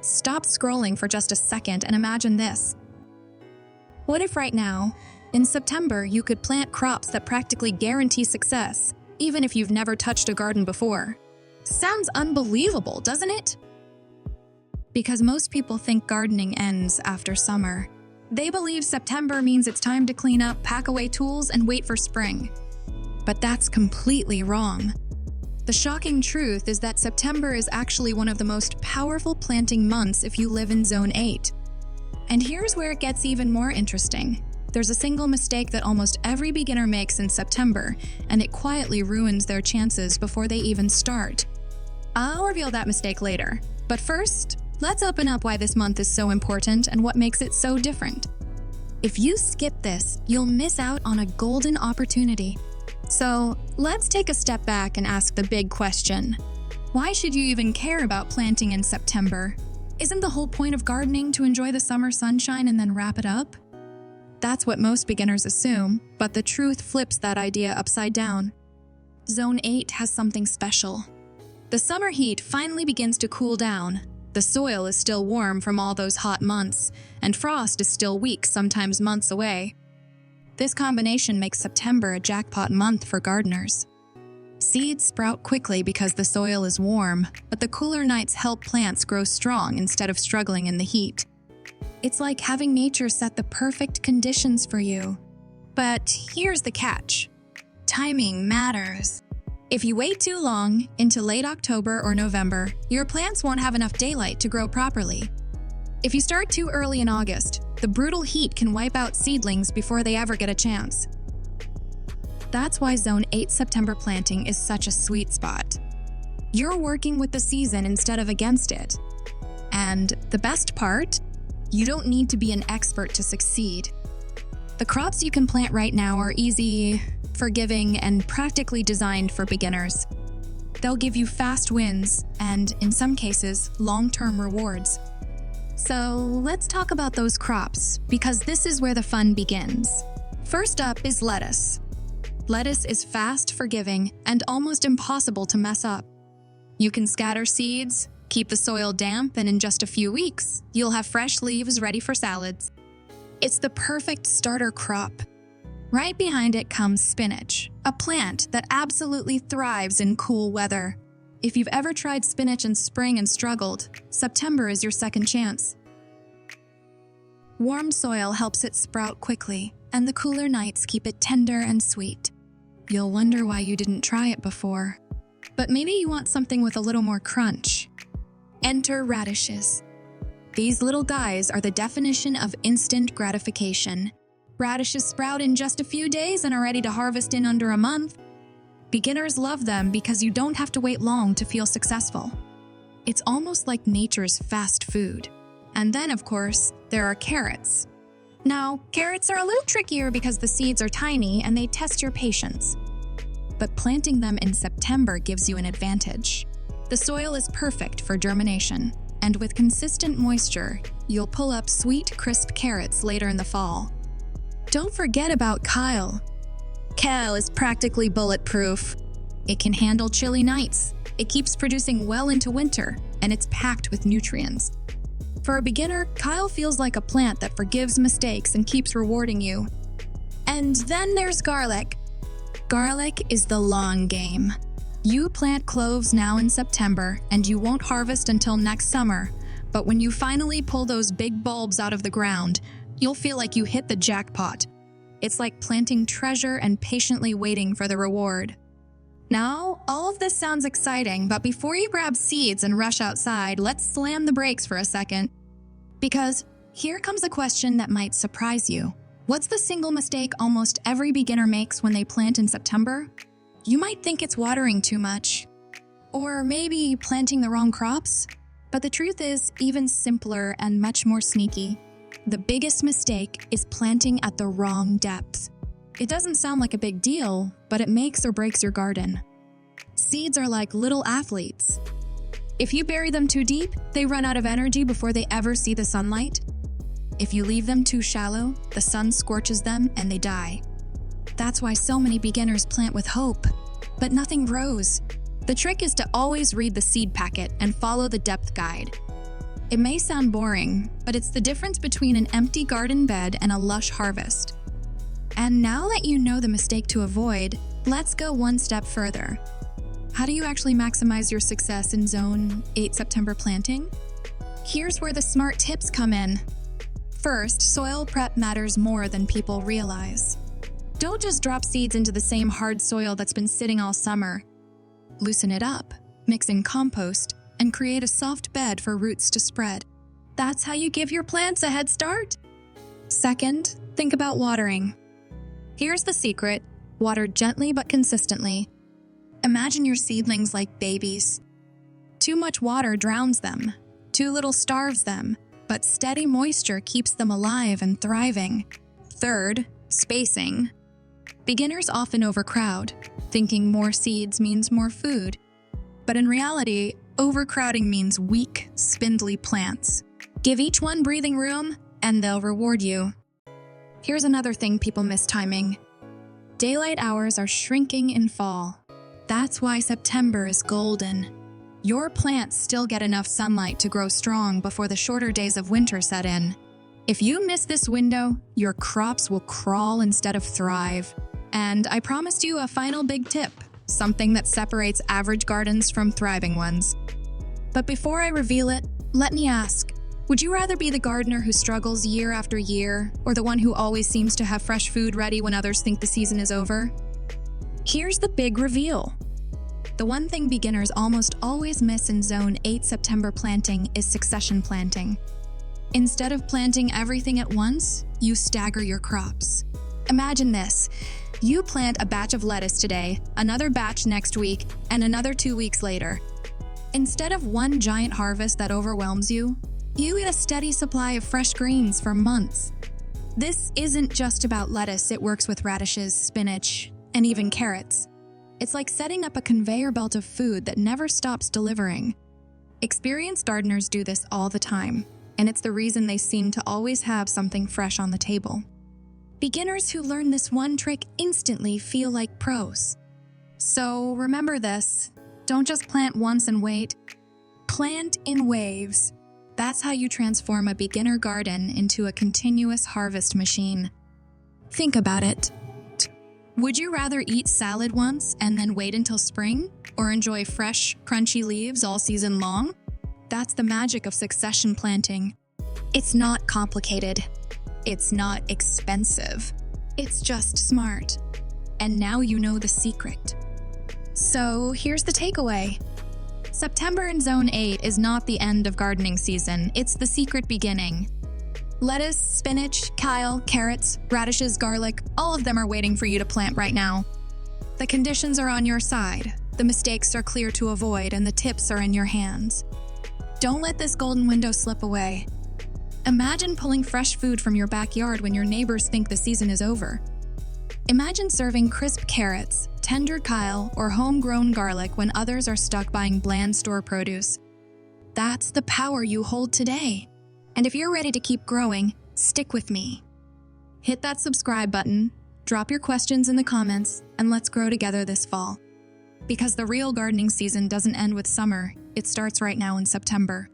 Stop scrolling for just a second and imagine this. What if right now, in September, you could plant crops that practically guarantee success, even if you've never touched a garden before? Sounds unbelievable, doesn't it? Because most people think gardening ends after summer. They believe September means it's time to clean up, pack away tools, and wait for spring. But that's completely wrong. The shocking truth is that September is actually one of the most powerful planting months if you live in Zone 8. And here's where it gets even more interesting. There's a single mistake that almost every beginner makes in September, and it quietly ruins their chances before they even start. I'll reveal that mistake later. But first, let's open up why this month is so important and what makes it so different. If you skip this, you'll miss out on a golden opportunity. So, let's take a step back and ask the big question. Why should you even care about planting in September? Isn't the whole point of gardening to enjoy the summer sunshine and then wrap it up? That's what most beginners assume, but the truth flips that idea upside down. Zone 8 has something special. The summer heat finally begins to cool down. The soil is still warm from all those hot months, and frost is still weeks, sometimes months away. This combination makes September a jackpot month for gardeners. Seeds sprout quickly because the soil is warm, but the cooler nights help plants grow strong instead of struggling in the heat. It's like having nature set the perfect conditions for you. But here's the catch. Timing matters. If you wait too long, into late October or November, your plants won't have enough daylight to grow properly. If you start too early in August, the brutal heat can wipe out seedlings before they ever get a chance. That's why Zone 8 September planting is such a sweet spot. You're working with the season instead of against it. And the best part? You don't need to be an expert to succeed. The crops you can plant right now are easy, forgiving, and practically designed for beginners. They'll give you fast wins and, in some cases, long-term rewards. So let's talk about those crops, because this is where the fun begins. First up is lettuce. Lettuce is fast, forgiving, and almost impossible to mess up. You can scatter seeds, keep the soil damp, and in just a few weeks, you'll have fresh leaves ready for salads. It's the perfect starter crop. Right behind it comes spinach, a plant that absolutely thrives in cool weather. If you've ever tried spinach in spring and struggled, September is your second chance. Warm soil helps it sprout quickly, and the cooler nights keep it tender and sweet. You'll wonder why you didn't try it before. But maybe you want something with a little more crunch. Enter radishes. These little guys are the definition of instant gratification. Radishes sprout in just a few days and are ready to harvest in under a month. Beginners love them because you don't have to wait long to feel successful. It's almost like nature's fast food. And then, of course, there are carrots. Now, carrots are a little trickier because the seeds are tiny and they test your patience. But planting them in September gives you an advantage. The soil is perfect for germination, and with consistent moisture, you'll pull up sweet, crisp carrots later in the fall. Don't forget about kale. Kale is practically bulletproof. It can handle chilly nights. It keeps producing well into winter, and it's packed with nutrients. For a beginner, kale feels like a plant that forgives mistakes and keeps rewarding you. And then there's garlic. Garlic is the long game. You plant cloves now in September, and you won't harvest until next summer. But when you finally pull those big bulbs out of the ground, you'll feel like you hit the jackpot. It's like planting treasure and patiently waiting for the reward. Now, all of this sounds exciting, but before you grab seeds and rush outside, let's slam the brakes for a second. Because here comes a question that might surprise you. What's the single mistake almost every beginner makes when they plant in September? You might think it's watering too much, or maybe planting the wrong crops. But the truth is even simpler and much more sneaky. The biggest mistake is planting at the wrong depth. It doesn't sound like a big deal, but it makes or breaks your garden. Seeds are like little athletes. If you bury them too deep, they run out of energy before they ever see the sunlight. If you leave them too shallow, the sun scorches them and they die. That's why so many beginners plant with hope, but nothing grows. The trick is to always read the seed packet and follow the depth guide. It may sound boring, but it's the difference between an empty garden bed and a lush harvest. And now that you know the mistake to avoid, let's go one step further. How do you actually maximize your success in Zone 8 September planting? Here's where the smart tips come in. First, soil prep matters more than people realize. Don't just drop seeds into the same hard soil that's been sitting all summer. Loosen it up, mix in compost, and create a soft bed for roots to spread. That's how you give your plants a head start. Second, think about watering. Here's the secret: water gently but consistently. Imagine your seedlings like babies. Too much water drowns them, too little starves them, but steady moisture keeps them alive and thriving. Third, spacing. Beginners often overcrowd, thinking more seeds means more food. But in reality, overcrowding means weak, spindly plants. Give each one breathing room, and they'll reward you. Here's another thing people miss timing. Daylight hours are shrinking in fall. That's why September is golden. Your plants still get enough sunlight to grow strong before the shorter days of winter set in. If you miss this window, your crops will crawl instead of thrive. And I promised you a final big tip, something that separates average gardens from thriving ones. But before I reveal it, let me ask, would you rather be the gardener who struggles year after year, or the one who always seems to have fresh food ready when others think the season is over? Here's the big reveal. The one thing beginners almost always miss in Zone 8 September planting is succession planting. Instead of planting everything at once, you stagger your crops. Imagine this. You plant a batch of lettuce today, another batch next week, and another 2 weeks later. Instead of one giant harvest that overwhelms you, you get a steady supply of fresh greens for months. This isn't just about lettuce, it works with radishes, spinach, and even carrots. It's like setting up a conveyor belt of food that never stops delivering. Experienced gardeners do this all the time, and it's the reason they seem to always have something fresh on the table. Beginners who learn this one trick instantly feel like pros. So remember this, don't just plant once and wait. Plant in waves. That's how you transform a beginner garden into a continuous harvest machine. Think about it. Would you rather eat salad once and then wait until spring, or enjoy fresh, crunchy leaves all season long? That's the magic of succession planting. It's not complicated. It's not expensive. It's just smart. And now you know the secret. So here's the takeaway. September in Zone 8 is not the end of gardening season, it's the secret beginning. Lettuce, spinach, kale, carrots, radishes, garlic, all of them are waiting for you to plant right now. The conditions are on your side, the mistakes are clear to avoid, and the tips are in your hands. Don't let this golden window slip away. Imagine pulling fresh food from your backyard when your neighbors think the season is over. Imagine serving crisp carrots, tender kale, or homegrown garlic when others are stuck buying bland store produce. That's the power you hold today. And if you're ready to keep growing, stick with me. Hit that subscribe button, drop your questions in the comments, and let's grow together this fall. Because the real gardening season doesn't end with summer, it starts right now in September.